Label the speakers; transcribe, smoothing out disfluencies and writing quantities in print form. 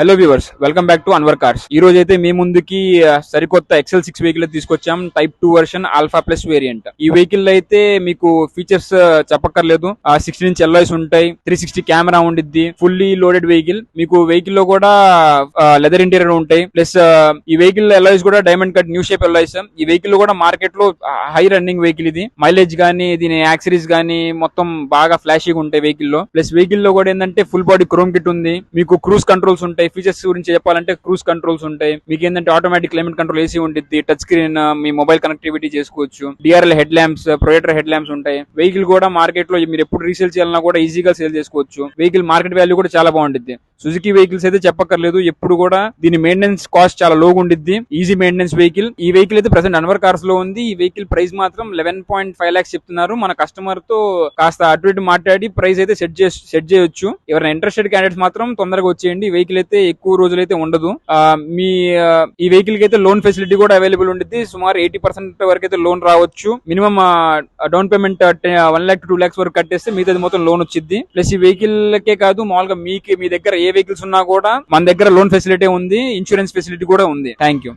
Speaker 1: Hello viewers, welcome back to Anwar cars. ఈ రోజు అయితే మీ ముందుకి సరికొత్త XL6 వెహికల్ తీసుకొచ్చాం. Type 2 version alpha plus variant. ఈ వెహికల్ అయితే మీకు ఫీచర్స్ చెప్పక్కర్లేదు. 16 ఇంచ్ ఎల్ఐస్ ఉంటాయి, 360 కెమెరా ఉండిద్ది, ఫుల్లీ లోడెడ్ వెహికల్. మీకు వెహికల్ లో కూడా లెదర్ ఇంటీరియర్ ఉంటాయి. ప్లస్ ఈ వెహికల్ ఎల్ఐస్ కూడా డైమండ్ కట్ న్యూ షేప్ ఎల్ఐస్. ఈ వెహికల్ కూడా మార్కెట్ లో హై రన్నింగ్ వెహికల్. ఇది మైలేజ్ గానీ, దీని యాక్సరీస్ గానీ మొత్తం బాగా ఫ్లాషీగా ఉంటాయి వెహికల్ లో. ప్లస్ వెహికల్ లో కూడా ఏంటంటే ఫుల్ బాడీ క్రోమ్ కిట్ ఉంది. మీకు క్రూజ్ కంట్రోల్స్ ఉంటాయి. ఫీచర్స్ గురించి చెప్పాలంటే క్రూజ్ కంట్రోల్స్ ఉంటాయి. మీకు ఏంటంటే ఆటోమేటిక్ క్లైమేట్ కంట్రోల్ ఏసీ ఉంటుంది, టచ్ స్క్రీన్, మీ మొబైల్ కనెక్టివిటీ చేసుకోవచ్చు. DRL head lamps, projector head lamps ఉంటాయి. వెహికల్ కూడా మార్కెట్ లో మీరు ఎప్పుడు రీసేల్ చేయాలన్నా కూడా ఈజీగా సేల్ చేసుకోవచ్చు. వెహికల్ మార్కెట్ వాల్యూ కూడా చాలా బాగుంటుంది. సుజుకి వెహికల్స్ అయితే చెప్పక్కర్లేదు, ఎప్పుడు కూడా దీని మెయింటెనెన్స్ కాస్ట్ చాలా లోగా ఉండిద్ది. Easy maintenance vehicle. ఈ వెహికల్ అయితే ప్రెసెంట్ అన్వర్ కార్స్ లో ఉంది. ఈ వెహికల్ ప్రైస్ మాత్రం 11.5 lakhs చెప్తున్నారు. మన కస్టమర్ తో కాస్త అటు ఇటు మాట్లాడి ప్రైస్ అయితే సెట్ చేయొచ్చు. ఎవరైనా ఇంట్రెస్టెడ్ క్యాండిడేట్స్ మాత్రం తొందరగా వచ్చేయండి. వెహికల్ అయితే ఎక్కువ రోజులైతే ఉండదు. ఈ వెహికల్ కి అయితే లోన్ ఫెసిలిటీ కూడా అవైలబుల్ ఉంటుంది. సుమారు 80% వరకు అయితే లోన్ రావచ్చు. Minimum down payment 1 lakh to 2 lakhs వరకు కట్టేస్తే మిగతాది మొత్తం లోన్ వచ్చింది. ప్లస్ ఈ వెహికల్ కే కాదు, మామూలుగా మీ దగ్గర ఏ వెహికల్స్ ఉన్నా కూడా మన దగ్గర లోన్ ఫెసిలిటీ ఉంది, ఇన్సూరెన్స్ ఫెసిలిటీ కూడా ఉంది. Thank you.